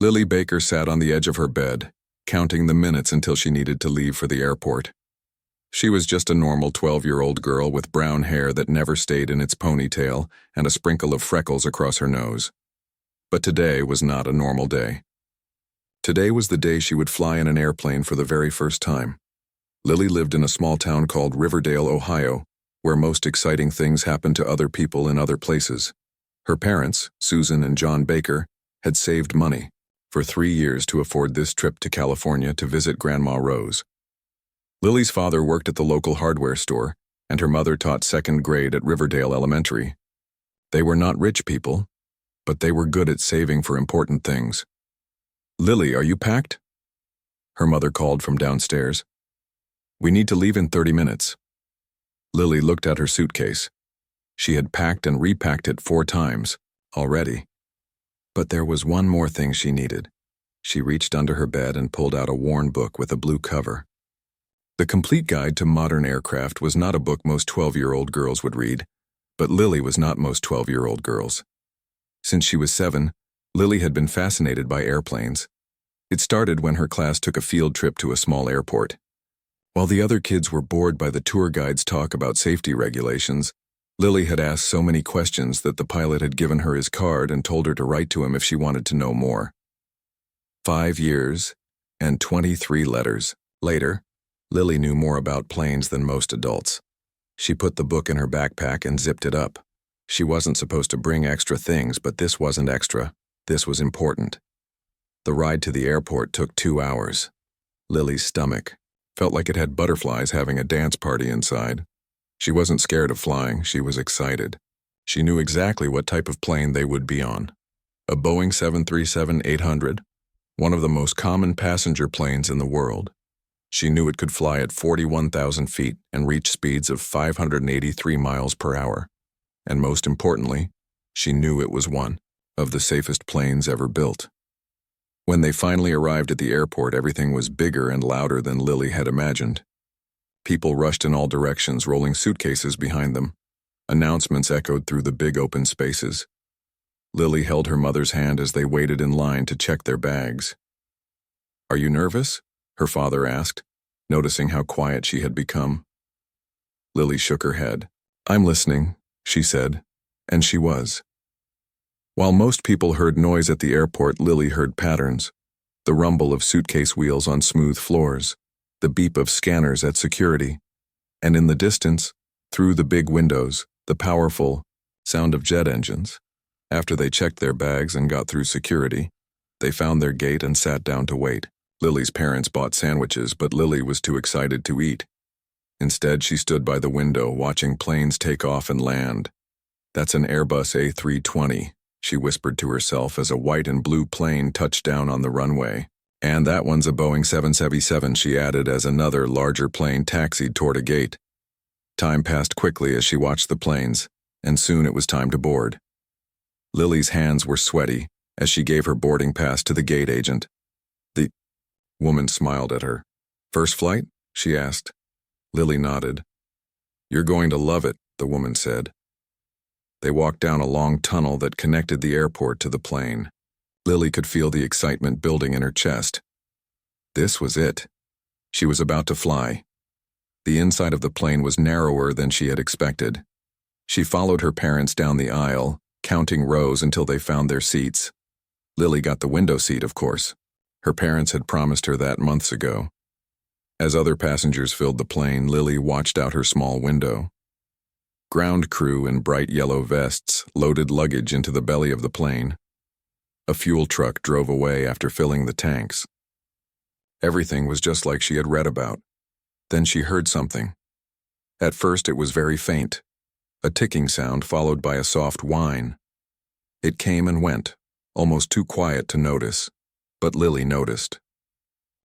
Lily Baker sat on the edge of her bed, counting the minutes until she needed to leave for the airport. She was just a normal 12-year-old girl with brown hair that never stayed in its ponytail and a sprinkle of freckles across her nose. But today was not a normal day. Today was the day she would fly in an airplane for the very first time. Lily lived in a small town called Riverdale, Ohio, where most exciting things happened to other people in other places. Her parents, Susan and John Baker, had saved money for 3 years to afford this trip to California to visit Grandma Rose. Lily's father worked at the local hardware store, and her mother taught second grade at Riverdale Elementary. They were not rich people, but they were good at saving for important things. "Lily, are you packed?" her mother called from downstairs. "We need to leave in 30 minutes. Lily looked at her suitcase. She had packed and repacked it 4 times already. But there was one more thing she needed. She reached under her bed and pulled out a worn book with a blue cover. The Complete Guide to Modern Aircraft was not a book most 12-year-old girls would read, but Lily was not most 12-year-old girls. Since she was 7, Lily had been fascinated by airplanes. It started when her class took a field trip to a small airport. While the other kids were bored by the tour guide's talk about safety regulations, Lily had asked so many questions that the pilot had given her his card and told her to write to him if she wanted to know more. 5 years and 23 letters later, Lily knew more about planes than most adults. She put the book in her backpack and zipped it up. She wasn't supposed to bring extra things, but this wasn't extra. This was important. The ride to the airport took 2 hours. Lily's stomach felt like it had butterflies having a dance party inside. She wasn't scared of flying, she was excited. She knew exactly what type of plane they would be on. A Boeing 737-800, one of the most common passenger planes in the world. She knew it could fly at 41,000 feet and reach speeds of 583 miles per hour. And most importantly, she knew it was one of the safest planes ever built. When they finally arrived at the airport, everything was bigger and louder than Lily had imagined. People rushed in all directions, rolling suitcases behind them. Announcements echoed through the big open spaces. Lily held her mother's hand as they waited in line to check their bags. "Are you nervous?" her father asked, noticing how quiet she had become. Lily shook her head. "I'm listening," she said, and she was. While most people heard noise at the airport, Lily heard patterns. The rumble of suitcase wheels on smooth floors, the beep of scanners at security, and in the distance, through the big windows, the powerful sound of jet engines. After they checked their bags and got through security, they found their gate and sat down to wait. Lily's parents bought sandwiches, but Lily was too excited to eat. Instead, she stood by the window, watching planes take off and land. "That's an Airbus A320, she whispered to herself as a white and blue plane touched down on the runway. "And that one's a Boeing 777, she added as another, larger plane taxied toward a gate. Time passed quickly as she watched the planes, and soon it was time to board. Lily's hands were sweaty as she gave her boarding pass to the gate agent. The woman smiled at her. "First flight?" she asked. Lily nodded. "You're going to love it," the woman said. They walked down a long tunnel that connected the airport to the plane. Lily could feel the excitement building in her chest. This was it. She was about to fly. The inside of the plane was narrower than she had expected. She followed her parents down the aisle, counting rows until they found their seats. Lily got the window seat, of course. Her parents had promised her that months ago. As other passengers filled the plane, Lily watched out her small window. Ground crew in bright yellow vests loaded luggage into the belly of the plane. A fuel truck drove away after filling the tanks. Everything was just like she had read about. Then she heard something. At first it was very faint, a ticking sound followed by a soft whine. It came and went, almost too quiet to notice, but Lily noticed.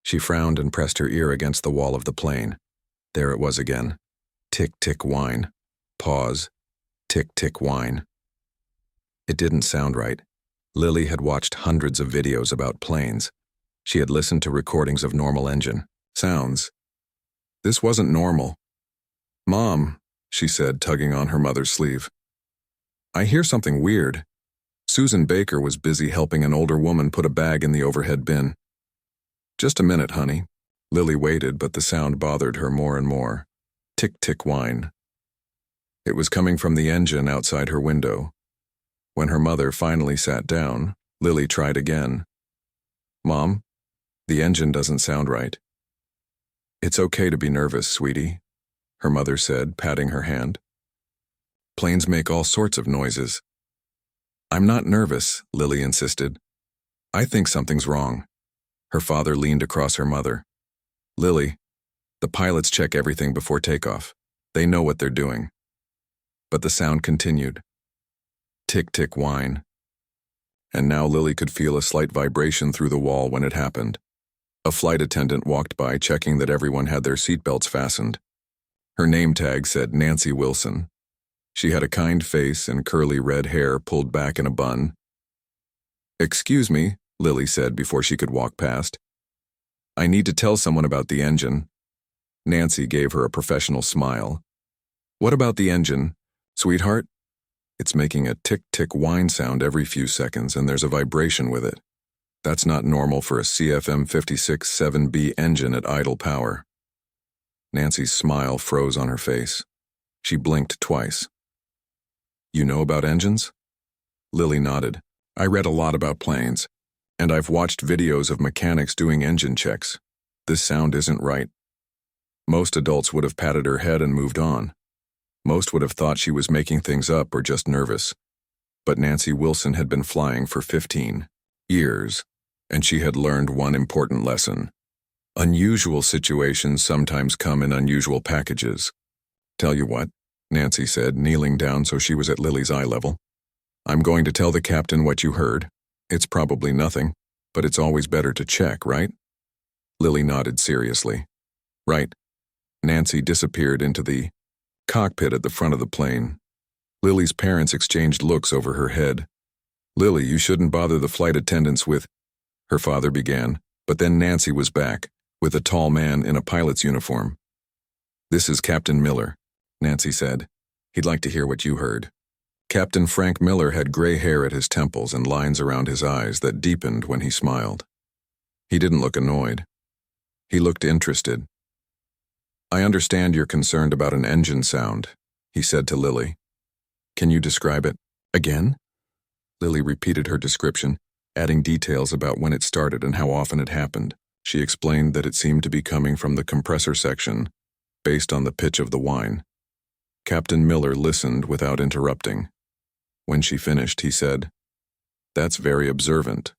She frowned and pressed her ear against the wall of the plane. There it was again. Tick, tick, whine. Pause. Tick, tick, whine. It didn't sound right. Lily had watched hundreds of videos about planes. She had listened to recordings of normal engine sounds. This wasn't normal. "Mom," she said, tugging on her mother's sleeve. "I hear something weird." Susan Baker was busy helping an older woman put a bag in the overhead bin. "Just a minute, honey." Lily waited, but the sound bothered her more and more. Tick-tick whine. It was coming from the engine outside her window. When her mother finally sat down, Lily tried again. "Mom, the engine doesn't sound right." "It's okay to be nervous, sweetie," her mother said, patting her hand. "Planes make all sorts of noises." "I'm not nervous," Lily insisted. "I think something's wrong." Her father leaned across her mother. "Lily, the pilots check everything before takeoff. They know what they're doing." But the sound continued. Tick-tick whine. And now Lily could feel a slight vibration through the wall when it happened. A flight attendant walked by, checking that everyone had their seatbelts fastened. Her name tag said Nancy Wilson. She had a kind face and curly red hair pulled back in a bun. "Excuse me," Lily said before she could walk past. "I need to tell someone about the engine." Nancy gave her a professional smile. "What about the engine, sweetheart?" "It's making a tick-tick whine sound every few seconds, and there's a vibration with it. That's not normal for a CFM 56-7B engine at idle power." Nancy's smile froze on her face. She blinked twice. "You know about engines?" Lily nodded. "I read a lot about planes, and I've watched videos of mechanics doing engine checks. This sound isn't right." Most adults would have patted her head and moved on. Most would have thought she was making things up or just nervous. But Nancy Wilson had been flying for 15 years, and she had learned one important lesson. Unusual situations sometimes come in unusual packages. "Tell you what," Nancy said, kneeling down so she was at Lily's eye level. "I'm going to tell the captain what you heard. It's probably nothing, but it's always better to check, right?" Lily nodded seriously. "Right." Nancy disappeared into the cockpit at the front of the plane. Lily's parents exchanged looks over her head. "Lily, you shouldn't bother the flight attendants with—" her father began, but then Nancy was back, with a tall man in a pilot's uniform. "This is Captain Miller," Nancy said. "He'd like to hear what you heard." Captain Frank Miller had gray hair at his temples and lines around his eyes that deepened when he smiled. He didn't look annoyed. He looked interested. "I understand you're concerned about an engine sound," he said to Lily. "Can you describe it again?" Lily repeated her description, adding details about when it started and how often it happened. She explained that it seemed to be coming from the compressor section, based on the pitch of the whine. Captain Miller listened without interrupting. When she finished, he said, "That's very observant.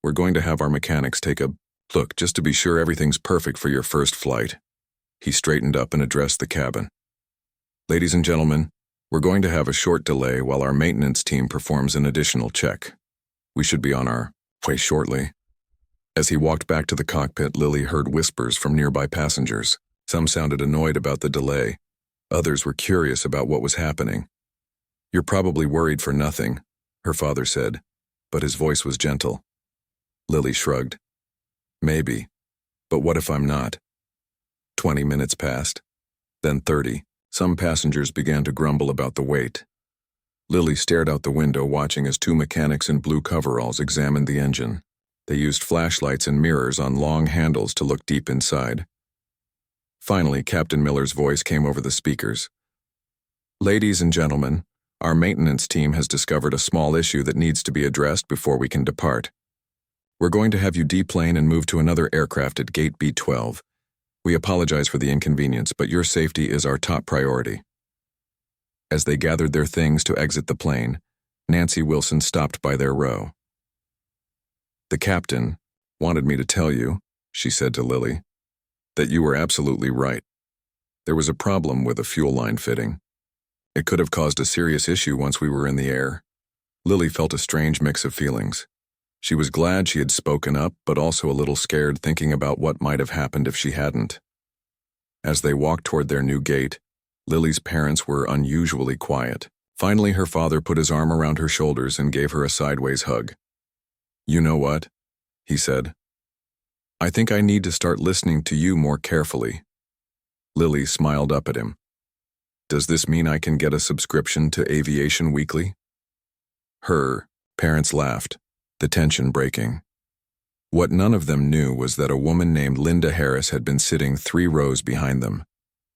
We're going to have our mechanics take a look just to be sure everything's perfect for your first flight." He straightened up and addressed the cabin. "Ladies and gentlemen, we're going to have a short delay while our maintenance team performs an additional check. We should be on our way shortly." As he walked back to the cockpit, Lily heard whispers from nearby passengers. Some sounded annoyed about the delay. Others were curious about what was happening. "You're probably worried for nothing," her father said, but his voice was gentle. Lily shrugged. "Maybe, but what if I'm not?" 20 minutes passed, then 30. Some passengers began to grumble about the wait. Lily stared out the window, watching as two mechanics in blue coveralls examined the engine. They used flashlights and mirrors on long handles to look deep inside. Finally, Captain Miller's voice came over the speakers. "Ladies and gentlemen, our maintenance team has discovered a small issue that needs to be addressed before we can depart. We're going to have you deplane and move to another aircraft at Gate B12. We apologize for the inconvenience, but your safety is our top priority." As they gathered their things to exit the plane, Nancy Wilson stopped by their row. "The captain wanted me to tell you," she said to Lily, "that you were absolutely right. There was a problem with a fuel line fitting. It could have caused a serious issue once we were in the air." Lily felt a strange mix of feelings. She was glad she had spoken up, but also a little scared, thinking about what might have happened if she hadn't. As they walked toward their new gate, Lily's parents were unusually quiet. Finally, her father put his arm around her shoulders and gave her a sideways hug. "You know what?" he said. "I think I need to start listening to you more carefully." Lily smiled up at him. "Does this mean I can get a subscription to Aviation Weekly?" Her Parents laughed, the tension breaking. What none of them knew was that a woman named Linda Harris had been sitting 3 rows behind them.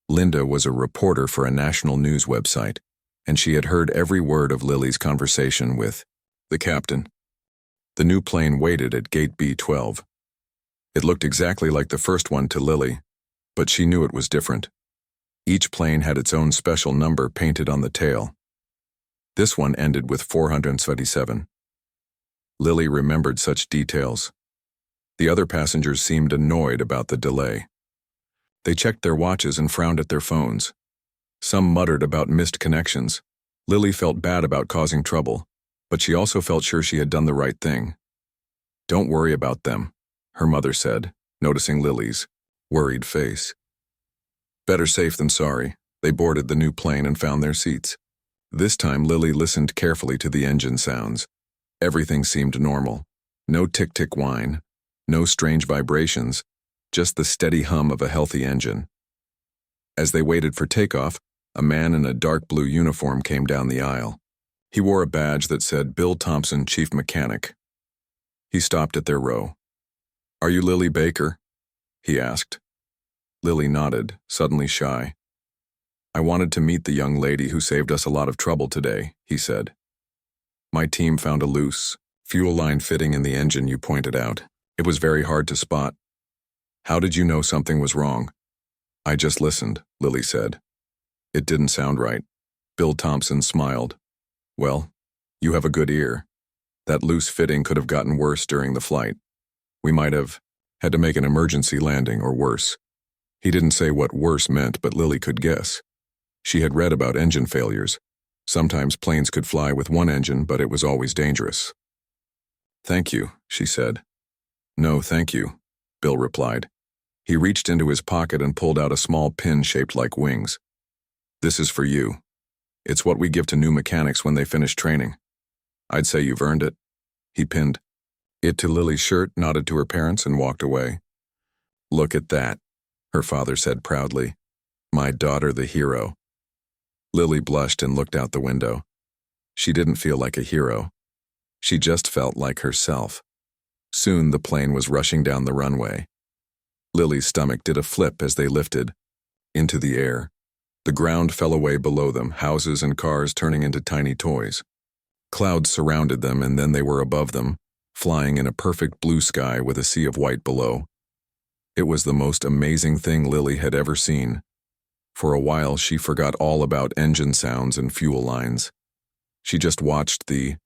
Linda was a reporter for a national news website, and she had heard every word of Lily's conversation with the captain. The new plane waited at gate B12. It looked exactly like the first one to Lily, but she knew it was different. Each plane had its own special number painted on the tail. This one ended with 427. Lily remembered such details. The other passengers seemed annoyed about the delay. They checked their watches and frowned at their phones. Some muttered about missed connections. Lily felt bad about causing trouble, but she also felt sure she had done the right thing. "Don't worry about them," her mother said, noticing Lily's worried face. Better safe than sorry. They boarded the new plane and found their seats. This time Lily listened carefully to the engine sounds. Everything seemed normal. No tick-tick whine, no strange vibrations, just the steady hum of a healthy engine. As they waited for takeoff, a man in a dark blue uniform came down the aisle. He wore a badge that said Bill Thompson, Chief Mechanic. He stopped at their row. "Are you Lily Baker?" he asked. Lily nodded, suddenly shy. "I wanted to meet the young lady who saved us a lot of trouble today," he said. "My team found a loose fuel line fitting in the engine you pointed out. It was very hard to spot." "How did you know something was wrong?" "I just listened," Lily said. "It didn't sound right." Bill Thompson smiled. "Well, you have a good ear. That loose fitting could have gotten worse during the flight. We might have had to make an emergency landing or worse." He didn't say what worse meant, but Lily could guess. She had read about engine failures. Sometimes planes could fly with one engine, but it was always dangerous. "Thank you," she said. "No, thank you," Bill replied. He reached into his pocket and pulled out a small pin shaped like wings. "This is for you. It's what we give to new mechanics when they finish training. I'd say you've earned it." He pinned it to Lily's shirt, nodded to her parents, and walked away. "Look at that," her father said proudly. "My daughter the hero." Lily blushed and looked out the window. She didn't feel like a hero. She just felt like herself. Soon the plane was rushing down the runway. Lily's stomach did a flip as they lifted into the air. The ground fell away below them, houses and cars turning into tiny toys. Clouds surrounded them, and then they were above them, flying in a perfect blue sky with a sea of white below. It was the most amazing thing Lily had ever seen. For a while, she forgot all about engine sounds and fuel lines. She just watched the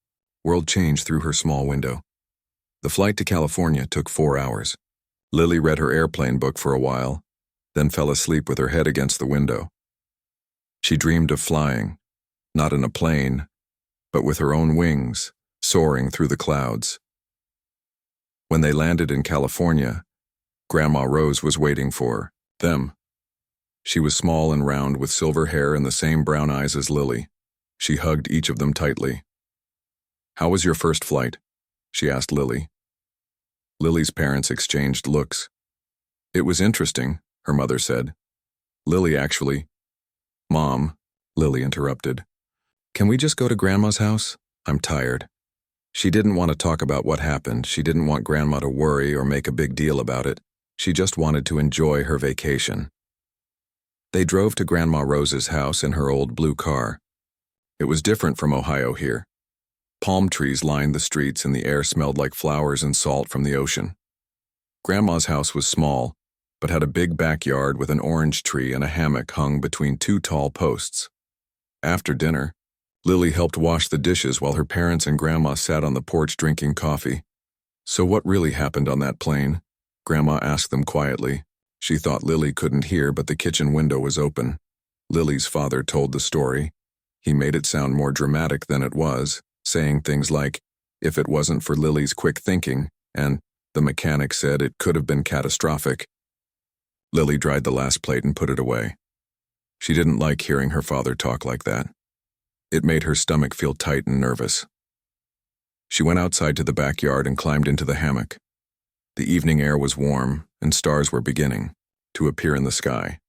world change through her small window. The flight to California took 4 hours. Lily read her airplane book for a while, then fell asleep with her head against the window. She dreamed of flying, not in a plane, but with her own wings, soaring through the clouds. When they landed in California, Grandma Rose was waiting for them. She was small and round with silver hair and the same brown eyes as Lily. She hugged each of them tightly. "How was your first flight?" she asked Lily. Lily's parents exchanged looks. "It was interesting," her mother said. "Lily actually—" "Mom," Lily interrupted. "Can we just go to Grandma's house? I'm tired." She didn't want to talk about what happened. She didn't want Grandma to worry or make a big deal about it. She just wanted to enjoy her vacation. They drove to Grandma Rose's house in her old blue car. It was different from Ohio here. Palm trees lined the streets and the air smelled like flowers and salt from the ocean. Grandma's house was small, but had a big backyard with an orange tree and a hammock hung between 2 tall posts. After dinner, Lily helped wash the dishes while her parents and Grandma sat on the porch drinking coffee. "So what really happened on that plane?" Grandma asked them quietly. She thought Lily couldn't hear, but the kitchen window was open. Lily's father told the story. He made it sound more dramatic than it was, saying things like, "If it wasn't for Lily's quick thinking," and "the mechanic said it could have been catastrophic." Lily dried the last plate and put it away. She didn't like hearing her father talk like that. It made her stomach feel tight and nervous. She went outside to the backyard and climbed into the hammock. The evening air was warm, and stars were beginning to appear in the sky.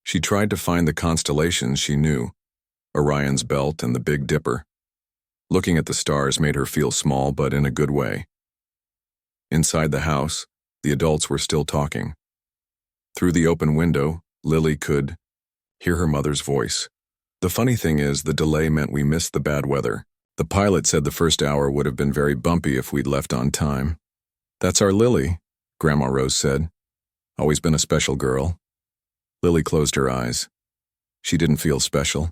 She tried to find the constellations she knew, Orion's Belt and the Big Dipper. Looking at the stars made her feel small, but in a good way. Inside the house, the adults were still talking. Through the open window, Lily could hear her mother's voice. The funny thing is, the delay meant we missed the bad weather. The pilot said the first hour would have been very bumpy if we'd left on time. That's our Lily, Grandma Rose said. Always been a special girl. Lily closed her eyes. She didn't feel special.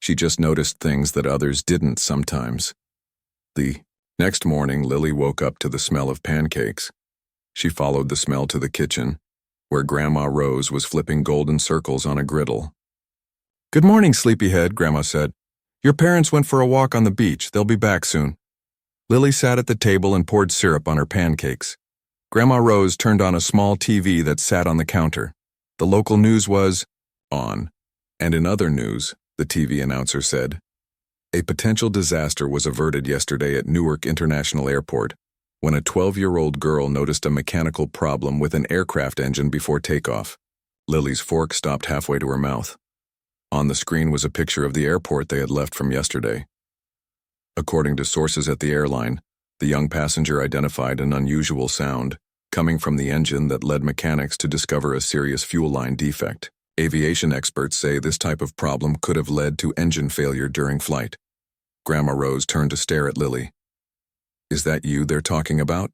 She just noticed things that others didn't sometimes. The next morning, Lily woke up to the smell of pancakes. She followed the smell to the kitchen, where Grandma Rose was flipping golden circles on a griddle. "Good morning, sleepyhead," Grandma said. "Your parents went for a walk on the beach. They'll be back soon." Lily sat at the table and poured syrup on her pancakes. Grandma Rose turned on a small TV that sat on the counter. The local news was on, and in other news, the TV announcer said, a potential disaster was averted yesterday at Newark International Airport when a 12-year-old girl noticed a mechanical problem with an aircraft engine before takeoff. Lily's fork stopped halfway to her mouth. On the screen was a picture of the airport they had left from yesterday. According to sources at the airline, the young passenger identified an unusual sound coming from the engine that led mechanics to discover a serious fuel line defect. Aviation experts say this type of problem could have led to engine failure during flight. Grandma Rose turned to stare at Lily. "Is that you they're talking about?"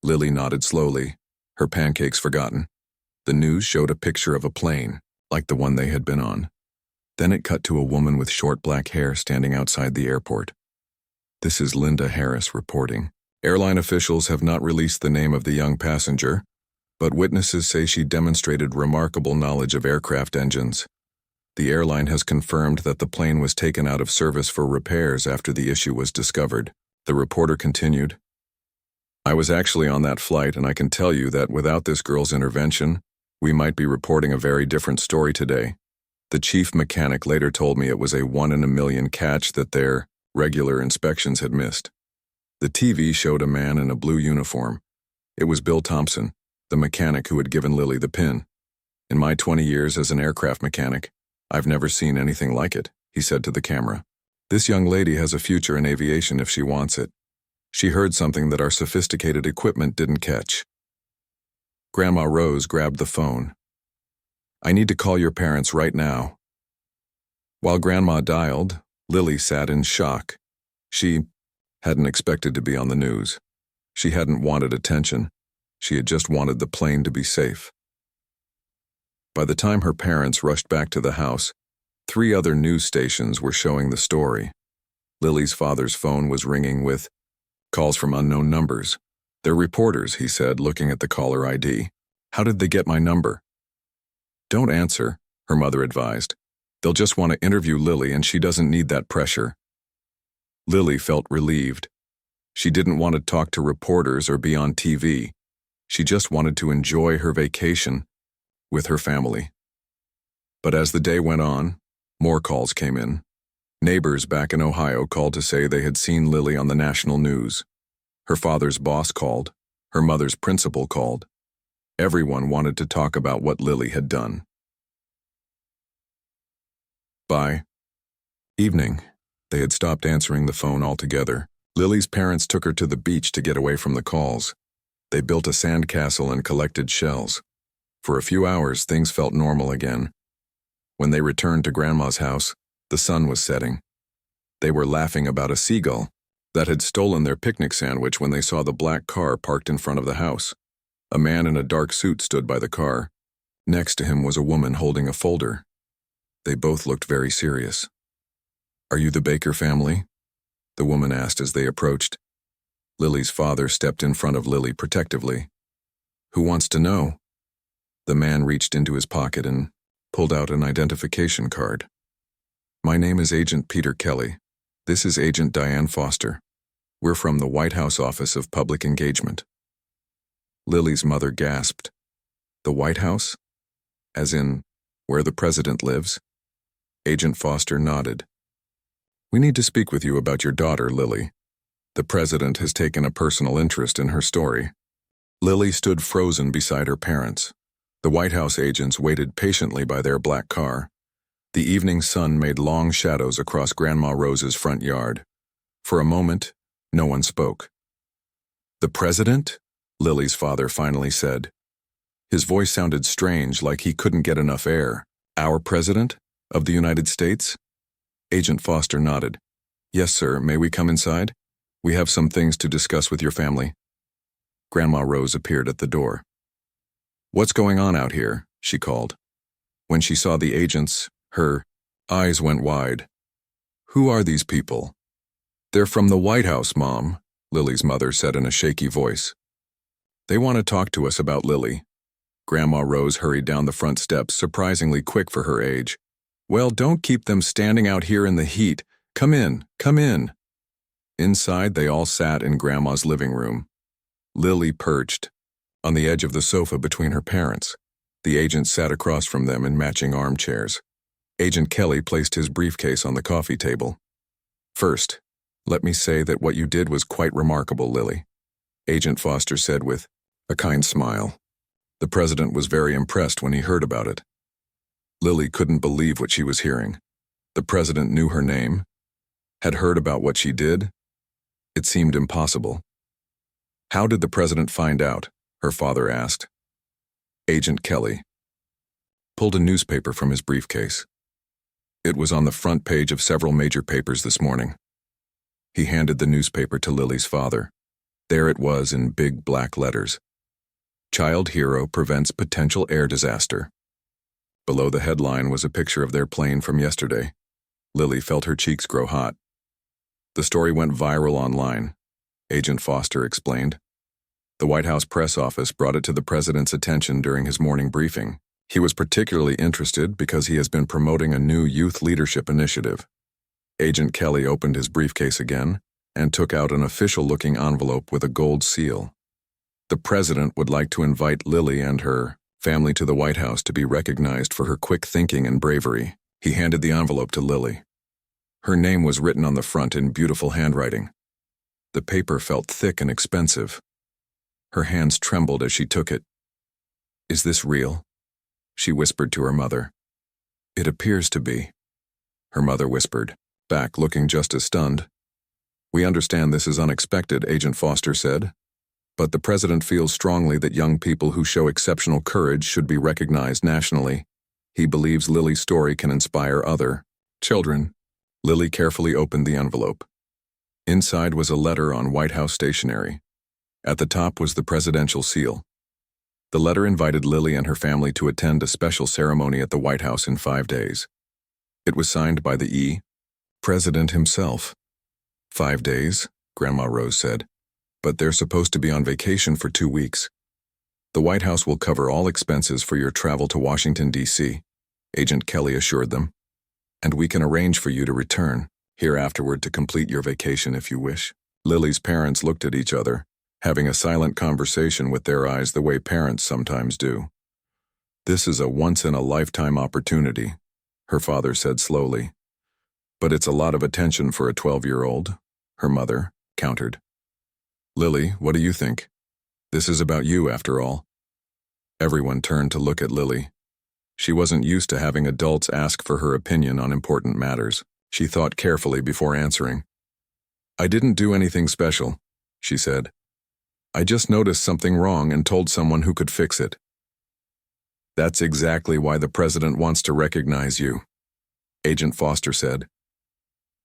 Lily nodded slowly, her pancakes forgotten. The news showed a picture of a plane, like the one they had been on. Then it cut to a woman with short black hair standing outside the airport. "This is Linda Harris reporting. Airline officials have not released the name of the young passenger, but witnesses say she demonstrated remarkable knowledge of aircraft engines. The airline has confirmed that the plane was taken out of service for repairs after the issue was discovered." The reporter continued, "I was actually on that flight, and I can tell you that without this girl's intervention, we might be reporting a very different story today. The chief mechanic later told me it was a 1 in a million catch that their regular inspections had missed." The TV showed a man in a blue uniform. It was Bill Thompson, the mechanic who had given Lily the pin. "In my 20 years as an aircraft mechanic, I've never seen anything like it," he said to the camera. "This young lady has a future in aviation if she wants it. She heard something that our sophisticated equipment didn't catch." Grandma Rose grabbed the phone. "I need to call your parents right now." While Grandma dialed, Lily sat in shock. She hadn't expected to be on the news. She hadn't wanted attention. She had just wanted the plane to be safe. By the time her parents rushed back to the house, 3 other news stations were showing the story. Lily's father's phone was ringing with calls from unknown numbers. "They're reporters," he said, looking at the caller ID. "How did they get my number?" "Don't answer," her mother advised. "They'll just want to interview Lily, and she doesn't need that pressure." Lily felt relieved. She didn't want to talk to reporters or be on TV. She just wanted to enjoy her vacation with her family. But as the day went on, more calls came in. Neighbors back in Ohio called to say they had seen Lily on the national news. Her father's boss called. Her mother's principal called. Everyone wanted to talk about what Lily had done. By evening, they had stopped answering the phone altogether. Lily's parents took her to the beach to get away from the calls. They built a sandcastle and collected shells. For a few hours, things felt normal again. When they returned to Grandma's house, the sun was setting. They were laughing about a seagull that had stolen their picnic sandwich when they saw the black car parked in front of the house. A man in a dark suit stood by the car. Next to him was a woman holding a folder. They both looked very serious. "Are you the Baker family?" the woman asked as they approached. Lily's father stepped in front of Lily protectively. "Who wants to know?" The man reached into his pocket and pulled out an identification card. "My name is Agent Peter Kelly. This is Agent Diane Foster. We're from the White House Office of Public Engagement." Lily's mother gasped. "The White House? As in, where the president lives?" Agent Foster nodded. "We need to speak with you about your daughter, Lily. The president has taken a personal interest in her story." Lily stood frozen beside her parents. The White House agents waited patiently by their black car. The evening sun made long shadows across Grandma Rose's front yard. For a moment, no one spoke. "The president?" Lily's father finally said. His voice sounded strange, like he couldn't get enough air. "Our president? Of the United States?" Agent Foster nodded. "Yes, sir. May we come inside? We have some things to discuss with your family." Grandma Rose appeared at the door. "What's going on out here?" she called. When she saw the agents, her eyes went wide. "Who are these people?" "They're from the White House, Mom," Lily's mother said in a shaky voice. "They want to talk to us about Lily." Grandma Rose hurried down the front steps, surprisingly quick for her age. "Well, don't keep them standing out here in the heat. Come in, come in." Inside, they all sat in Grandma's living room. Lily perched on the edge of the sofa between her parents. The agent sat across from them in matching armchairs. Agent Kelly placed his briefcase on the coffee table. "First, let me say that what you did was quite remarkable, Lily," Agent Foster said with a kind smile. "The president was very impressed when he heard about it." Lily couldn't believe what she was hearing. The president knew her name, had heard about what she did. It seemed impossible. "How did the president find out?" her father asked. Agent Kelly pulled a newspaper from his briefcase. It was on the front page of several major papers this morning. He handed the newspaper to Lily's father. There it was in big black letters. "Child hero prevents potential air disaster." Below the headline was a picture of their plane from yesterday. Lily felt her cheeks grow hot. "The story went viral online," Agent Foster explained. "The White House press office brought it to the president's attention during his morning briefing. He was particularly interested because he has been promoting a new youth leadership initiative." Agent Kelly opened his briefcase again and took out an official-looking envelope with a gold seal. "The president would like to invite Lily and her family to the White House to be recognized for her quick thinking and bravery." He handed the envelope to Lily. Her name was written on the front in beautiful handwriting. The paper felt thick and expensive. Her hands trembled as she took it. "Is this real?" she whispered to her mother. "It appears to be," her mother whispered, back looking just as stunned. "We understand this is unexpected," Agent Foster said, "but the president feels strongly that young people who show exceptional courage should be recognized nationally. He believes Lily's story can inspire other children." Lily carefully opened the envelope. Inside was a letter on White House stationery. At the top was the presidential seal. The letter invited Lily and her family to attend a special ceremony at the White House in 5 days. It was signed by the president himself. 5 days, Grandma Rose said, "but they're supposed to be on vacation for 2 weeks. The White House will cover all expenses for your travel to Washington, D.C., Agent Kelly assured them. "And we can arrange for you to return here afterward to complete your vacation if you wish." Lily's parents looked at each other, having a silent conversation with their eyes the way parents sometimes do. "This is a once-in-a-lifetime opportunity," her father said slowly. "But it's a lot of attention for a 12-year-old, her mother countered. "Lily, what do you think? This is about you, after all." Everyone turned to look at Lily. She wasn't used to having adults ask for her opinion on important matters. She thought carefully before answering. "I didn't do anything special," she said. "I just noticed something wrong and told someone who could fix it." "That's exactly why the president wants to recognize you," Agent Foster said.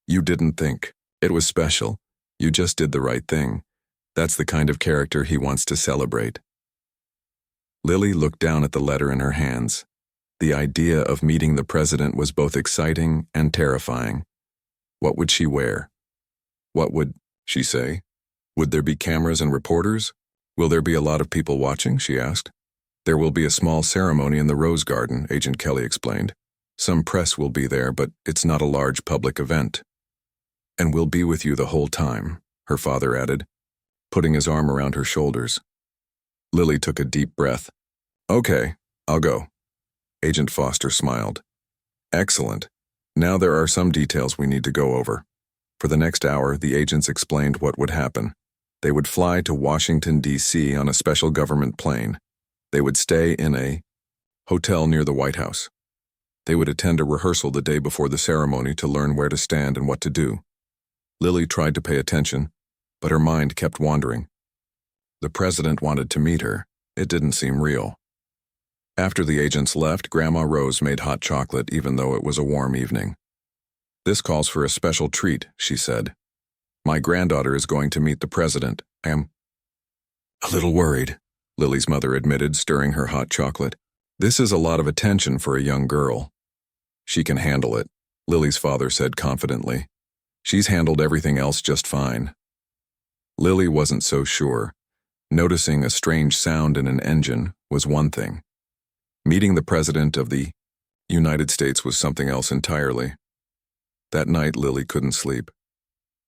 "You didn't think it was special. You just did the right thing. That's the kind of character he wants to celebrate." Lily looked down at the letter in her hands. The idea of meeting the president was both exciting and terrifying. What would she wear? What would she say? Would there be cameras and reporters? "Will there be a lot of people watching?" she asked. "There will be a small ceremony in the Rose Garden," Agent Kelly explained. "Some press will be there, but it's not a large public event." "And we'll be with you the whole time," her father added, putting his arm around her shoulders. Lily took a deep breath. "Okay, I'll go." Agent Foster smiled. "Excellent. Now there are some details we need to go over." For the next hour, the agents explained what would happen. They would fly to Washington, D.C. on a special government plane. They would stay in a hotel near the White House. They would attend a rehearsal the day before the ceremony to learn where to stand and what to do. Lily tried to pay attention, but her mind kept wandering. The president wanted to meet her. It didn't seem real. After the agents left, Grandma Rose made hot chocolate even though it was a warm evening. "This calls for a special treat," she said. "My granddaughter is going to meet the president. I am a little worried," Lily's mother admitted, stirring her hot chocolate. "This is a lot of attention for a young girl." "She can handle it," Lily's father said confidently. "She's handled everything else just fine." Lily wasn't so sure. Noticing a strange sound in an engine was one thing. Meeting the President of the United States was something else entirely. That night, Lily couldn't sleep.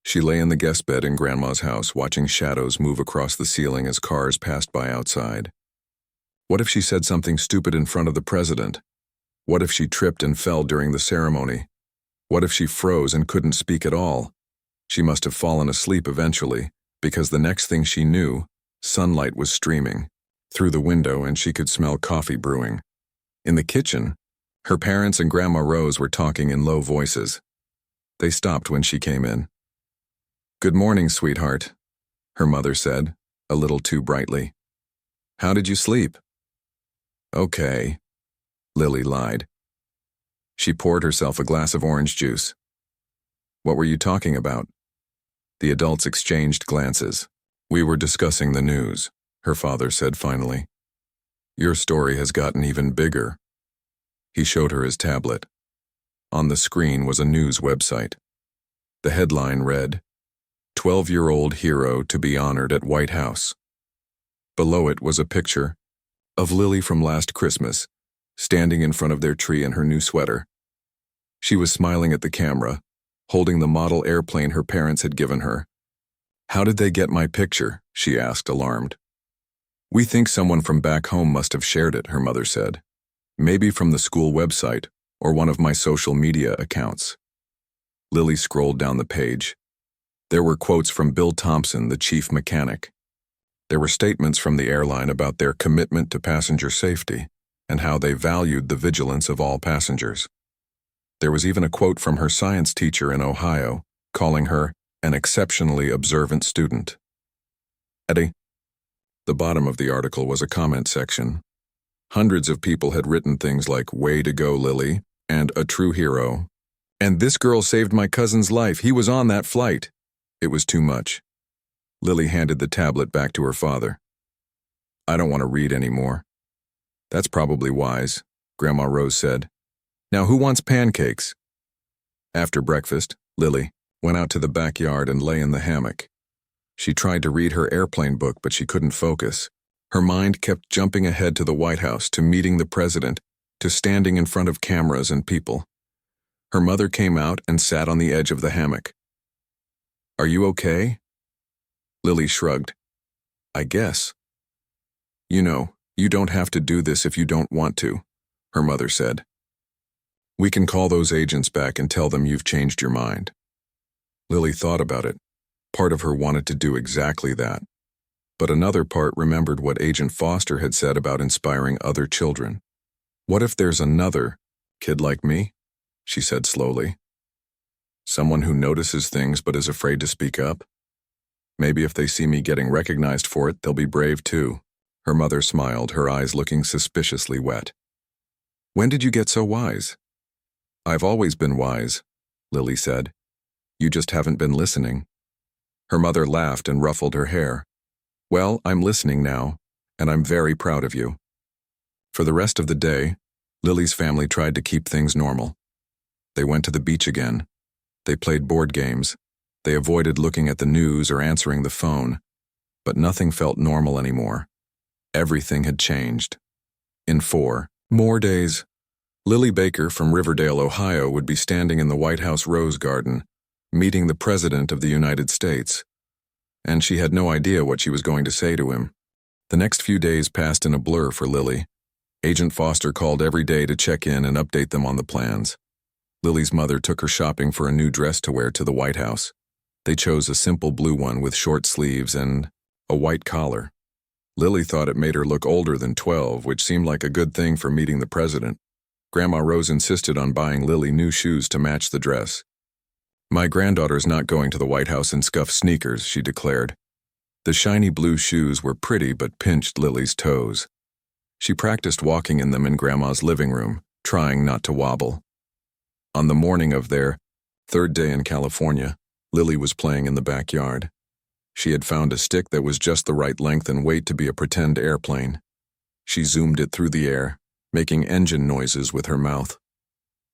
She lay in the guest bed in Grandma's house, watching shadows move across the ceiling as cars passed by outside. What if she said something stupid in front of the President? What if she tripped and fell during the ceremony? What if she froze and couldn't speak at all? She must have fallen asleep eventually, because the next thing she knew, sunlight was streaming through the window and she could smell coffee brewing. In the kitchen, her parents and Grandma Rose were talking in low voices. They stopped when she came in. "Good morning, sweetheart," her mother said, a little too brightly. "How did you sleep?" "Okay," Lily lied. She poured herself a glass of orange juice. "What were you talking about?" The adults exchanged glances. "We were discussing the news," her father said finally. "Your story has gotten even bigger." He showed her his tablet. On the screen was a news website. The headline read, "12-year-old hero to be honored at White House." Below it was a picture of Lily from last Christmas, standing in front of their tree in her new sweater. She was smiling at the camera, holding the model airplane her parents had given her. "How did they get my picture?" she asked, alarmed. "We think someone from back home must have shared it," her mother said. "Maybe from the school website or one of my social media accounts." Lily scrolled down the page. There were quotes from Bill Thompson, the chief mechanic. There were statements from the airline about their commitment to passenger safety and how they valued the vigilance of all passengers. There was even a quote from her science teacher in Ohio, calling her an exceptionally observant student. At the bottom of the article was a comment section. Hundreds of people had written things like, "Way to go, Lily," and "A true hero," and "This girl saved my cousin's life. He was on that flight." It was too much. Lily handed the tablet back to her father. "I don't want to read anymore." "That's probably wise," Grandma Rose said. "Now who wants pancakes?" After breakfast, Lily went out to the backyard and lay in the hammock. She tried to read her airplane book, but she couldn't focus. Her mind kept jumping ahead to the White House, to meeting the president, to standing in front of cameras and people. Her mother came out and sat on the edge of the hammock. "Are you okay?" Lily shrugged. "I guess." "You know, you don't have to do this if you don't want to," her mother said. "We can call those agents back and tell them you've changed your mind." Lily thought about it. Part of her wanted to do exactly that. But another part remembered what Agent Foster had said about inspiring other children. "What if there's another kid like me?" she said slowly. "Someone who notices things but is afraid to speak up? Maybe if they see me getting recognized for it, they'll be brave too." Her mother smiled, her eyes looking suspiciously wet. "When did you get so wise?" "I've always been wise," Lily said. "You just haven't been listening." Her mother laughed and ruffled her hair. "Well, I'm listening now, and I'm very proud of you." For the rest of the day, Lily's family tried to keep things normal. They went to the beach again. They played board games. They avoided looking at the news or answering the phone. But nothing felt normal anymore. Everything had changed. In 4 more days, Lily Baker from Riverdale, Ohio, would be standing in the White House Rose Garden, meeting the President of the United States. And she had no idea what she was going to say to him. The next few days passed in a blur for Lily. Agent Foster called every day to check in and update them on the plans. Lily's mother took her shopping for a new dress to wear to the White House. They chose a simple blue one with short sleeves and a white collar. Lily thought it made her look older than 12, which seemed like a good thing for meeting the president. Grandma Rose insisted on buying Lily new shoes to match the dress. My granddaughter's not going to the White House in scuffed sneakers, she declared. The shiny blue shoes were pretty but pinched Lily's toes. She practiced walking in them in Grandma's living room, trying not to wobble. On the morning of their third day in California, Lily was playing in the backyard. She had found a stick that was just the right length and weight to be a pretend airplane. She zoomed it through the air, making engine noises with her mouth.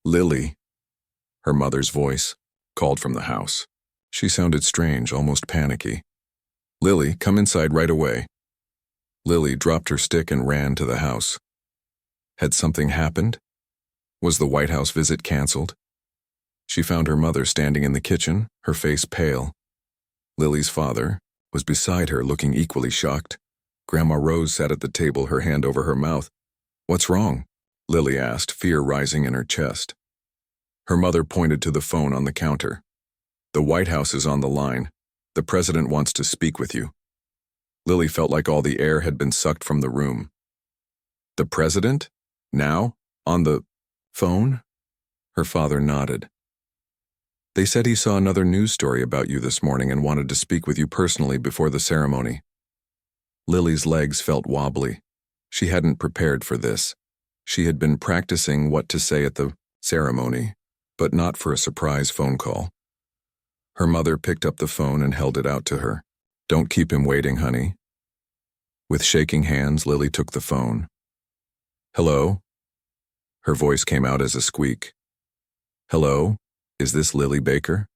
Lily, her mother's voice, called from the house. She sounded strange, almost panicky. Lily, come inside right away. Lily dropped her stick and ran to the house. Had something happened? Was the White House visit canceled? She found her mother standing in the kitchen, her face pale. Lily's father was beside her, looking equally shocked. Grandma Rose sat at the table, her hand over her mouth. What's wrong? Lily asked, fear rising in her chest. Her mother pointed to the phone on the counter. The White House is on the line. The president wants to speak with you. Lily felt like all the air had been sucked from the room. The president? Now? On the phone? Her father nodded. They said he saw another news story about you this morning and wanted to speak with you personally before the ceremony. Lily's legs felt wobbly. She hadn't prepared for this. She had been practicing what to say at the ceremony, but not for a surprise phone call. Her mother picked up the phone and held it out to her. Don't keep him waiting, honey. With shaking hands, Lily took the phone. Hello? Her voice came out as a squeak. Hello? Is this Lily Baker?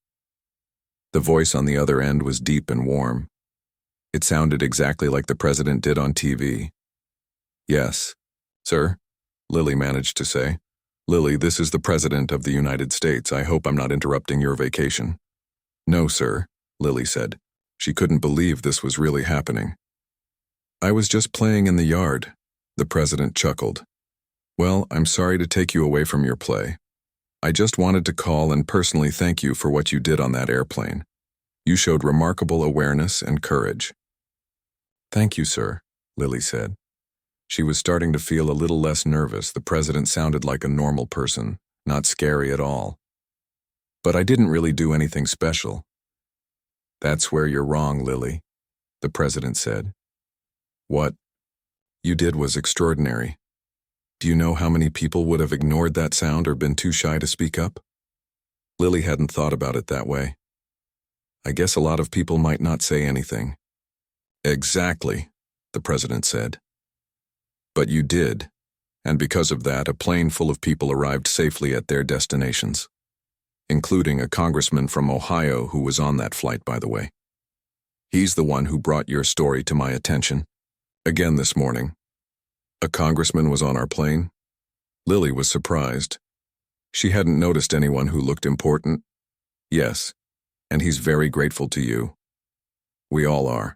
The voice on the other end was deep and warm. It sounded exactly like the president did on TV. Yes, sir, Lily managed to say. Lily, this is the President of the United States. I hope I'm not interrupting your vacation. No, sir, Lily said. She couldn't believe this was really happening. I was just playing in the yard, the president chuckled. Well, I'm sorry to take you away from your play. I just wanted to call and personally thank you for what you did on that airplane. You showed remarkable awareness and courage. Thank you, sir, Lily said. She was starting to feel a little less nervous. The president sounded like a normal person, not scary at all. But I didn't really do anything special. That's where you're wrong, Lily, the president said. What you did was extraordinary. Do you know how many people would have ignored that sound or been too shy to speak up? Lily hadn't thought about it that way. I guess a lot of people might not say anything. Exactly, the president said. But you did, and because of that, a plane full of people arrived safely at their destinations, including a congressman from Ohio who was on that flight, by the way. He's the one who brought your story to my attention. Again this morning. A congressman was on our plane? Lily was surprised. She hadn't noticed anyone who looked important. Yes, and he's very grateful to you. We all are.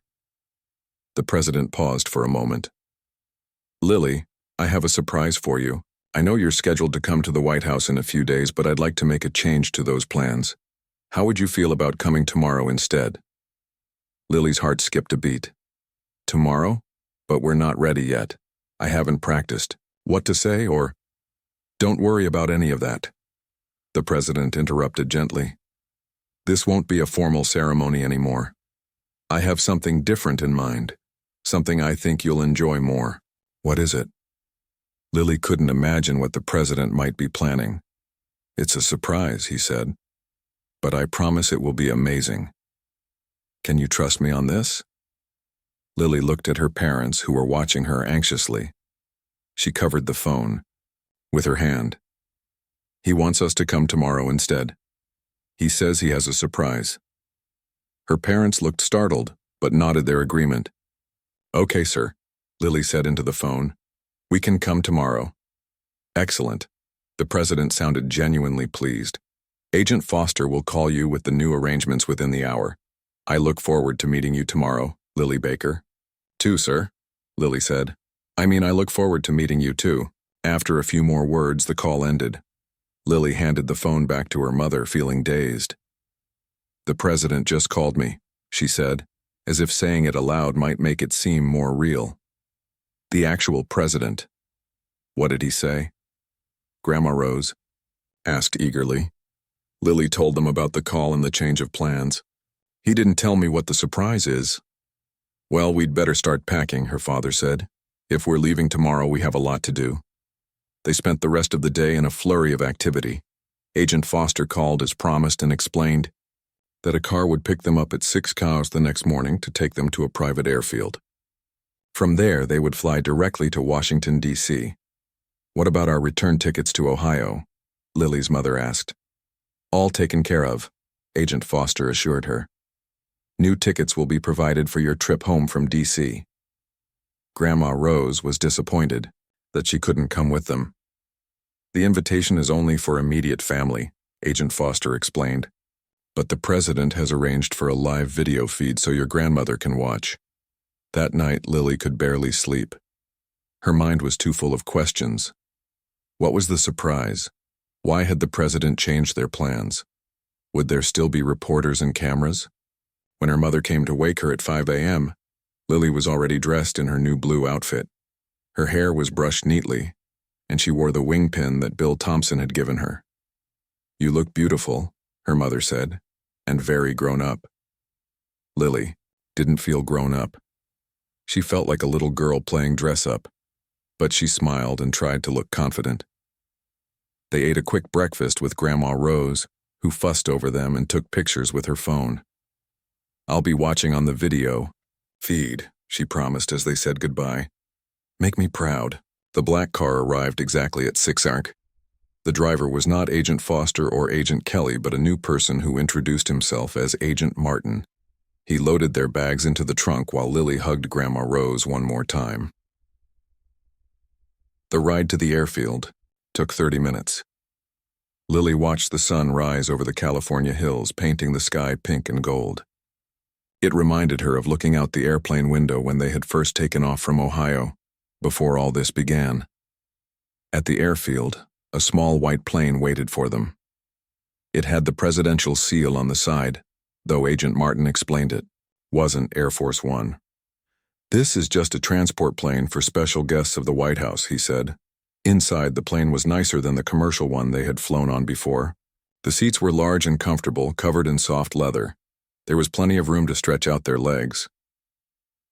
The president paused for a moment. Lily, I have a surprise for you. I know you're scheduled to come to the White House in a few days, but I'd like to make a change to those plans. How would you feel about coming tomorrow instead? Lily's heart skipped a beat. Tomorrow? But we're not ready yet. I haven't practiced. What to say or... Don't worry about any of that. The president interrupted gently. This won't be a formal ceremony anymore. I have something different in mind. Something I think you'll enjoy more. What is it? Lily couldn't imagine what the president might be planning. It's a surprise, he said. But I promise it will be amazing. Can you trust me on this? Lily looked at her parents who were watching her anxiously. She covered the phone with her hand. He wants us to come tomorrow instead. He says he has a surprise. Her parents looked startled, but nodded their agreement. Okay, sir, Lily said into the phone. We can come tomorrow. Excellent. The president sounded genuinely pleased. Agent Foster will call you with the new arrangements within the hour. I look forward to meeting you tomorrow, Lily Baker. Too, sir, Lily said. I look forward to meeting you too. After a few more words, the call ended. Lily handed the phone back to her mother, feeling dazed. The president just called me, she said, as if saying it aloud might make it seem more real. The actual president. What did he say? Grandma Rose asked eagerly. Lily told them about the call and the change of plans. He didn't tell me what the surprise is. Well, we'd better start packing, her father said. If we're leaving tomorrow, we have a lot to do. They spent the rest of the day in a flurry of activity. Agent Foster called as promised and explained that a car would pick them up at 6 cows the next morning to take them to a private airfield. From there, they would fly directly to Washington, D.C. What about our return tickets to Ohio? Lily's mother asked. All taken care of, Agent Foster assured her. New tickets will be provided for your trip home from D.C. Grandma Rose was disappointed that she couldn't come with them. The invitation is only for immediate family, Agent Foster explained. But the president has arranged for a live video feed so your grandmother can watch. That night, Lily could barely sleep. Her mind was too full of questions. What was the surprise? Why had the president changed their plans? Would there still be reporters and cameras? When her mother came to wake her at 5 a.m., Lily was already dressed in her new blue outfit. Her hair was brushed neatly, and she wore the wing pin that Bill Thompson had given her. You look beautiful, her mother said, and very grown up. Lily didn't feel grown up. She felt like a little girl playing dress-up, but she smiled and tried to look confident. They ate a quick breakfast with Grandma Rose, who fussed over them and took pictures with her phone. I'll be watching on the video feed, she promised as they said goodbye. Make me proud. The black car arrived exactly at 6 arc. The driver was not Agent Foster or Agent Kelly, but a new person who introduced himself as Agent Martin. He loaded their bags into the trunk while Lily hugged Grandma Rose one more time. The ride to the airfield took 30 minutes. Lily watched the sun rise over the California hills, painting the sky pink and gold. It reminded her of looking out the airplane window when they had first taken off from Ohio, before all this began. At the airfield, a small white plane waited for them. It had the presidential seal on the side, though Agent Martin explained it wasn't Air Force One. This is just a transport plane for special guests of the White House, he said. Inside, the plane was nicer than the commercial one they had flown on before. The seats were large and comfortable, covered in soft leather. There was plenty of room to stretch out their legs.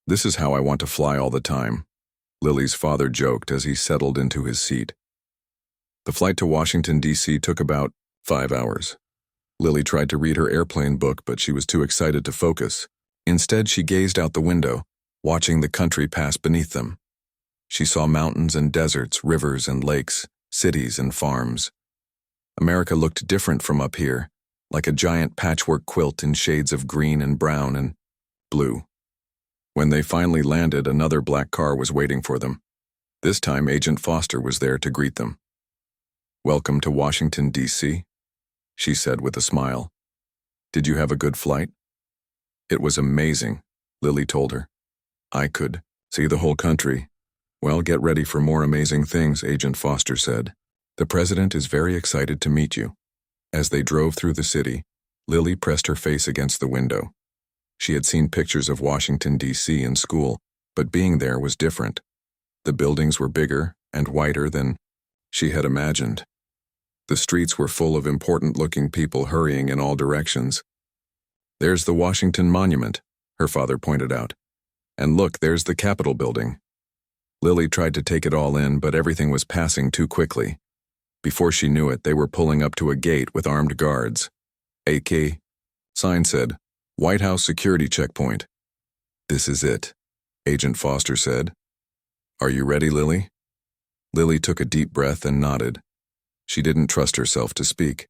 This is how I want to fly all the time, Lily's father joked as he settled into his seat. The flight to Washington, D.C. took about 5 hours. Lily tried to read her airplane book, but she was too excited to focus. Instead, she gazed out the window, watching the country pass beneath them. She saw mountains and deserts, rivers and lakes, cities and farms. America looked different from up here, like a giant patchwork quilt in shades of green and brown and blue. When they finally landed, another black car was waiting for them. This time, Agent Foster was there to greet them. Welcome to Washington, D.C., she said with a smile. Did you have a good flight? It was amazing, Lily told her. I could see the whole country. Well, get ready for more amazing things, Agent Foster said. The president is very excited to meet you. As they drove through the city, Lily pressed her face against the window. She had seen pictures of Washington, D.C. in school, but being there was different. The buildings were bigger and whiter than she had imagined. The streets were full of important-looking people hurrying in all directions. There's the Washington Monument, her father pointed out. And look, there's the Capitol building. Lily tried to take it all in, but everything was passing too quickly. Before she knew it, they were pulling up to a gate with armed guards. AK. Sign said, White House Security Checkpoint. This is it, Agent Foster said. Are you ready, Lily? Lily took a deep breath and nodded. She didn't trust herself to speak.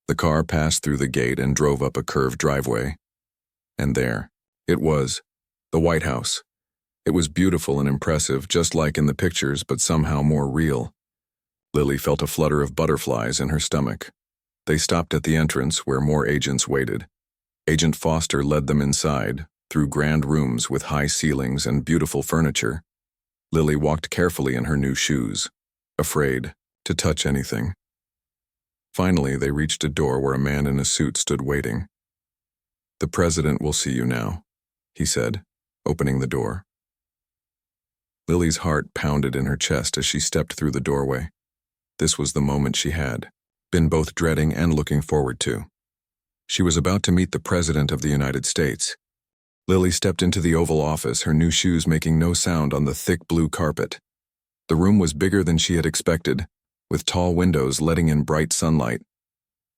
The car passed through the gate and drove up a curved driveway. And there, it was, the White House. It was beautiful and impressive, just like in the pictures, but somehow more real. Lily felt a flutter of butterflies in her stomach. They stopped at the entrance where more agents waited. Agent Foster led them inside, through grand rooms with high ceilings and beautiful furniture. Lily walked carefully in her new shoes, afraid to touch anything. Finally, they reached a door where a man in a suit stood waiting. The president will see you now, he said, opening the door. Lily's heart pounded in her chest as she stepped through the doorway. This was the moment she had. been both dreading and looking forward to. She was about to meet the President of the United States. Lily stepped into the Oval Office, her new shoes making no sound on the thick blue carpet. The room was bigger than she had expected, with tall windows letting in bright sunlight.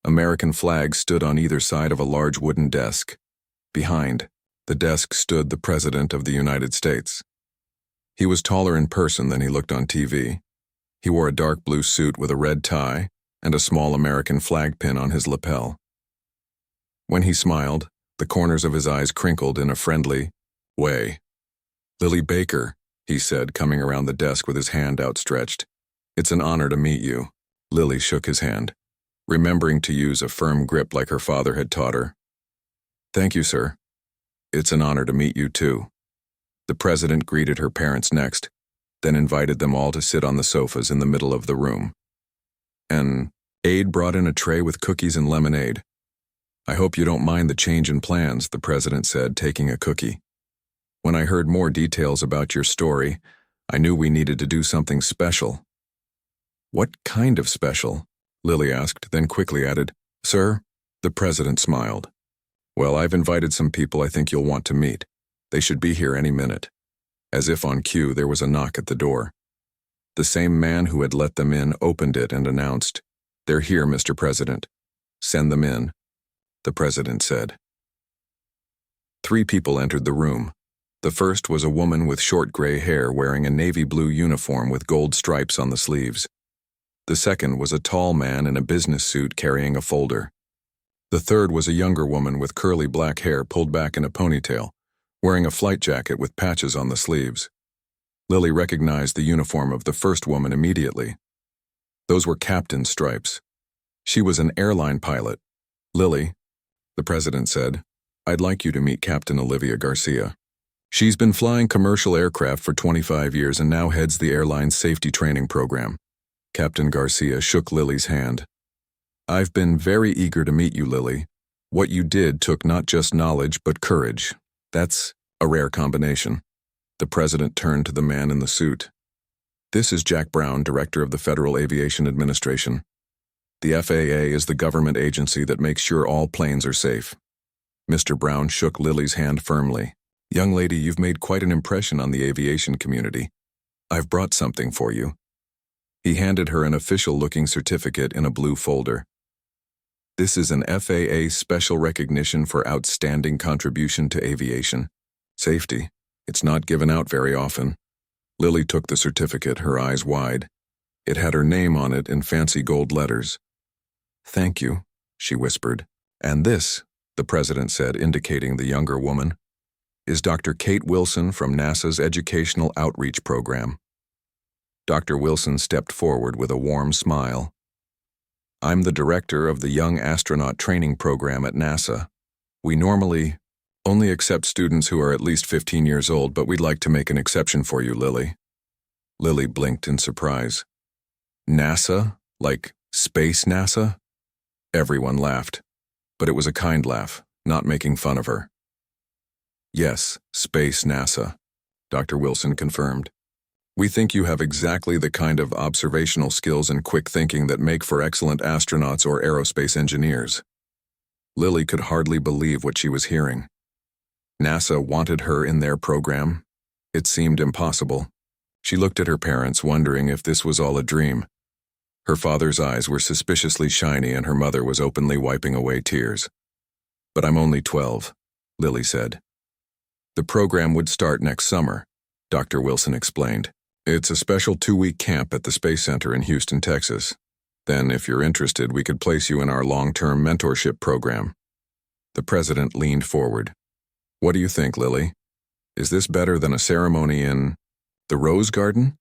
American flags stood on either side of a large wooden desk. Behind the desk stood the President of the United States. He was taller in person than he looked on TV. He wore a dark blue suit with a red tie and a small American flag pin on his lapel. When he smiled, the corners of his eyes crinkled in a friendly way. "Lily Baker," he said, coming around the desk with his hand outstretched. "It's an honor to meet you." Lily shook his hand, remembering to use a firm grip like her father had taught her. "Thank you, sir. It's an honor to meet you, too." The President greeted her parents next, then invited them all to sit on the sofas in the middle of the room. An aide brought in a tray with cookies and lemonade. "I hope you don't mind the change in plans," the President said, taking a cookie. "When I heard more details about your story, I knew we needed to do something special." "What kind of special?" Lily asked, then quickly added, "Sir?" The President smiled. "Well, I've invited some people I think you'll want to meet. They should be here any minute." As if on cue, there was a knock at the door. The same man who had let them in opened it and announced, "They're here, Mr. President. Send them in," the President said. 3 people entered the room. The first was a woman with short gray hair wearing a navy blue uniform with gold stripes on the sleeves. The second was a tall man in a business suit carrying a folder. The third was a younger woman with curly black hair pulled back in a ponytail, wearing a flight jacket with patches on the sleeves. Lily recognized the uniform of the first woman immediately. Those were captain's stripes. She was an airline pilot. "Lily," the President said, "I'd like you to meet Captain Olivia Garcia. She's been flying commercial aircraft for 25 years and now heads the airline's safety training program." Captain Garcia shook Lily's hand. "I've been very eager to meet you, Lily. What you did took not just knowledge but courage. That's a rare combination." The President turned to the man in the suit. "This is Jack Brown, Director of the Federal Aviation Administration. The FAA is the government agency that makes sure all planes are safe." Mr. Brown shook Lily's hand firmly. "Young lady, you've made quite an impression on the aviation community. I've brought something for you." He handed her an official-looking certificate in a blue folder. "This is an FAA special recognition for outstanding contribution to aviation safety. It's not given out very often." Lily took the certificate, her eyes wide. It had her name on it in fancy gold letters. "Thank you," she whispered. "And this," the President said, indicating the younger woman, "is Dr. Kate Wilson from NASA's Educational Outreach Program." Dr. Wilson stepped forward with a warm smile. "I'm the director of the Young Astronaut Training Program at NASA. We normally only accept students who are at least 15 years old, but we'd like to make an exception for you, Lily." Lily blinked in surprise. "NASA? Like Space NASA?" Everyone laughed, but it was a kind laugh, not making fun of her. "Yes, Space NASA," Dr. Wilson confirmed. "We think you have exactly the kind of observational skills and quick thinking that make for excellent astronauts or aerospace engineers." Lily could hardly believe what she was hearing. NASA wanted her in their program? It seemed impossible. She looked at her parents, wondering if this was all a dream. Her father's eyes were suspiciously shiny and her mother was openly wiping away tears. "But I'm only 12, Lily said. "The program would start next summer," Dr. Wilson explained. "It's a special 2-week camp at the Space Center in Houston, Texas. Then, if you're interested, we could place you in our long-term mentorship program." The President leaned forward. "What do you think, Lily? Is this better than a ceremony in the Rose Garden?"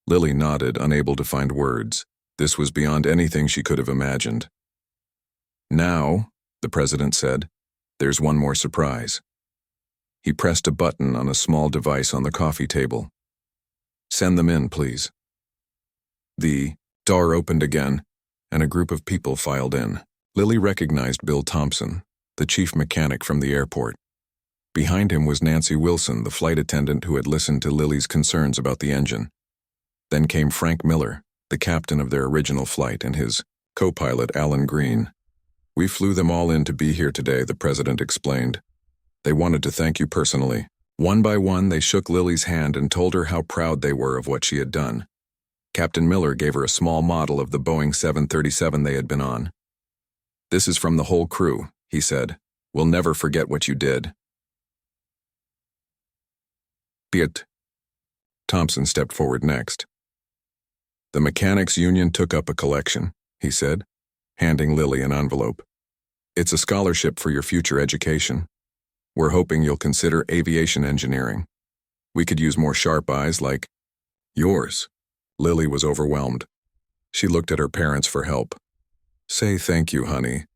Lily nodded, unable to find words. This was beyond anything she could have imagined. "Now," the President said, "there's one more surprise." He pressed a button on a small device on the coffee table. "Send them in, please." The door opened again, and a group of people filed in. Lily recognized Bill Thompson, the chief mechanic from the airport. Behind him was Nancy Wilson, the flight attendant who had listened to Lily's concerns about the engine. Then came Frank Miller, the captain of their original flight, and his Co-pilot Alan Green. "We flew them all in to be here today," the president explained. "They wanted to thank you personally." One by one, they shook Lily's hand and told her how proud they were of what she had done. Captain Miller gave her a small model of the Boeing 737 they had been on. "This is from the whole crew," he said. "We'll never forget what you did." Piet. Thompson stepped forward next. "The Mechanics' Union took up a collection," he said, handing Lily an envelope. "It's a scholarship for your future education. We're hoping you'll consider aviation engineering. We could use more sharp eyes like yours." Lily was overwhelmed. She looked at her parents for help. "Say thank you, honey,"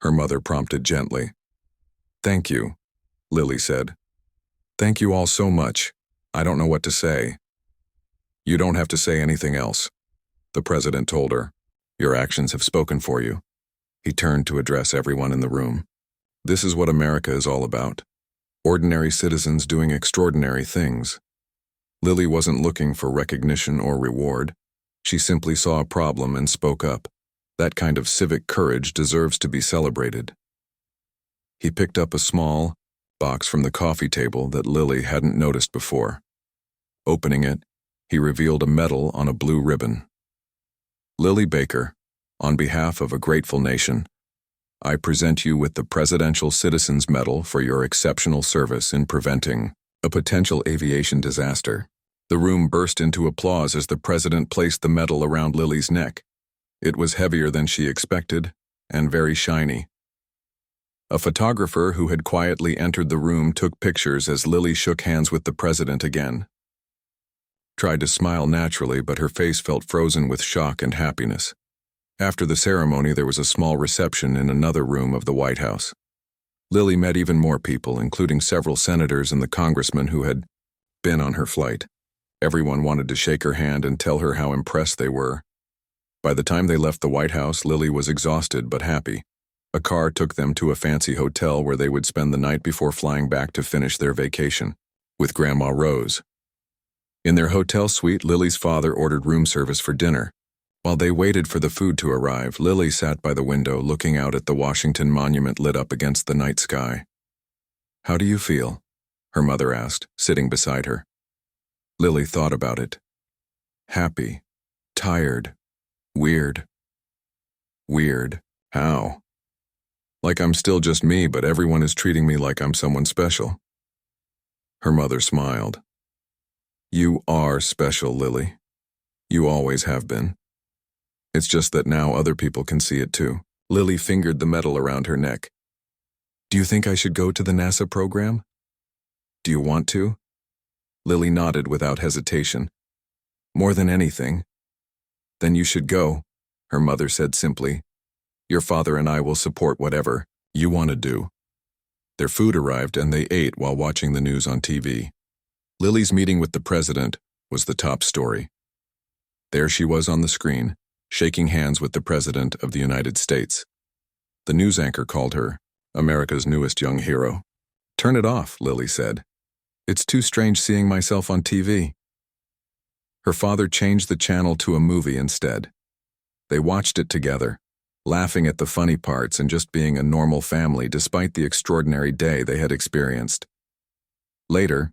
her mother prompted gently. "Thank you," Lily said. "Thank you all so much. I don't know what to say." "You don't have to say anything else," the president told her. "Your actions have spoken for you." He turned to address everyone in the room. "This is what America is all about. Ordinary citizens doing extraordinary things." Lily wasn't looking for recognition or reward. She simply saw a problem and spoke up. That kind of civic courage deserves to be celebrated. He picked up a small box from the coffee table that Lily hadn't noticed before. Opening it, he revealed a medal on a blue ribbon. "Lily Baker, on behalf of a grateful nation, I present you with the Presidential Citizens Medal for your exceptional service in preventing a potential aviation disaster." The room burst into applause as the president placed the medal around Lily's neck. It was heavier than she expected and very shiny. A photographer who had quietly entered the room took pictures as Lily shook hands with the president again. Tried to smile naturally, but her face felt frozen with shock and happiness. After the ceremony, there was a small reception in another room of the White House. Lily met even more people, including several senators and the congressmen who had been on her flight. Everyone wanted to shake her hand and tell her how impressed they were. By the time they left the White House, Lily was exhausted but happy. A car took them to a fancy hotel where they would spend the night before flying back to finish their vacation with Grandma Rose. In their hotel suite, Lily's father ordered room service for dinner. While they waited for the food to arrive, Lily sat by the window looking out at the Washington Monument lit up against the night sky. "How do you feel?" her mother asked, sitting beside her. Lily thought about it. Happy. Tired. Weird. Weird. How? Like I'm still just me, but everyone is treating me like I'm someone special. Her mother smiled. "You are special, Lily. You always have been. It's just that now other people can see it too." Lily fingered the medal around her neck. "Do you think I should go to the NASA program?" "Do you want to?" Lily nodded without hesitation. "More than anything." "Then you should go," her mother said simply. "Your father and I will support whatever you want to do." Their food arrived and they ate while watching the news on TV. Lily's meeting with the president was the top story. There she was on the screen, shaking hands with the President of the United States. The news anchor called her America's newest young hero. "Turn it off," Lily said. "It's too strange seeing myself on TV." Her father changed the channel to a movie instead. They watched it together, laughing at the funny parts and just being a normal family despite the extraordinary day they had experienced. Later,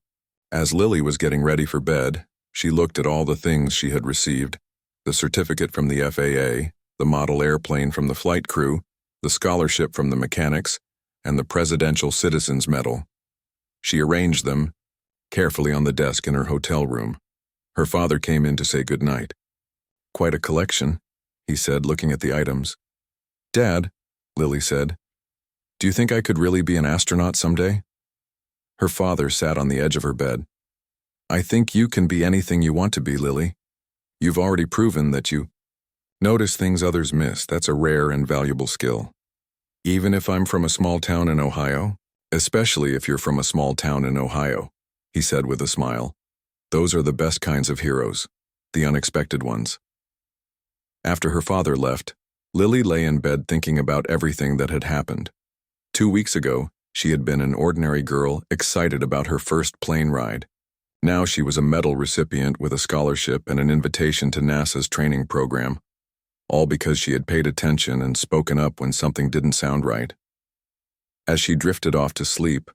as Lily was getting ready for bed, she looked at all the things she had received: the certificate from the FAA, the model airplane from the flight crew, the scholarship from the mechanics, and the Presidential Citizens Medal. She arranged them carefully on the desk in her hotel room. Her father came in to say goodnight. "Quite a collection," he said, looking at the items. "Dad," Lily said, "do you think I could really be an astronaut someday?" Her father sat on the edge of her bed. "I think you can be anything you want to be, Lily. You've already proven that you notice things others miss. That's a rare and valuable skill. Even if I'm from a small town in Ohio, especially if you're from a small town in Ohio," he said with a smile. "Those are the best kinds of heroes, the unexpected ones." After her father left, Lily lay in bed thinking about everything that had happened. 2 weeks ago, she had been an ordinary girl excited about her first plane ride. Now she was a medal recipient with a scholarship and an invitation to NASA's training program. all because she had paid attention and spoken up when something didn't sound right. As she drifted off to sleep,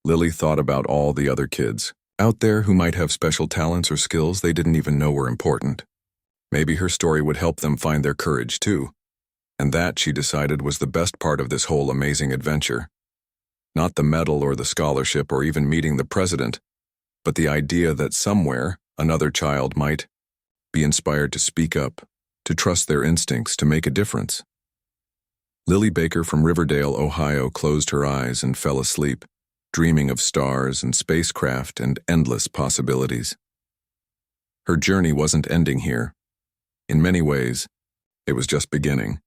Lily thought about all the other kids out there who might have special talents or skills they didn't even know were important. Maybe her story would help them find their courage too. And that, she decided, was the best part of this whole amazing adventure. Not the medal or the scholarship or even meeting the president, but the idea that somewhere another child might be inspired to speak up, to trust their instincts, to make a difference. Lily Baker from Riverdale, Ohio, closed her eyes and fell asleep, dreaming of stars and spacecraft and endless possibilities. Her journey wasn't ending here. In many ways, it was just beginning.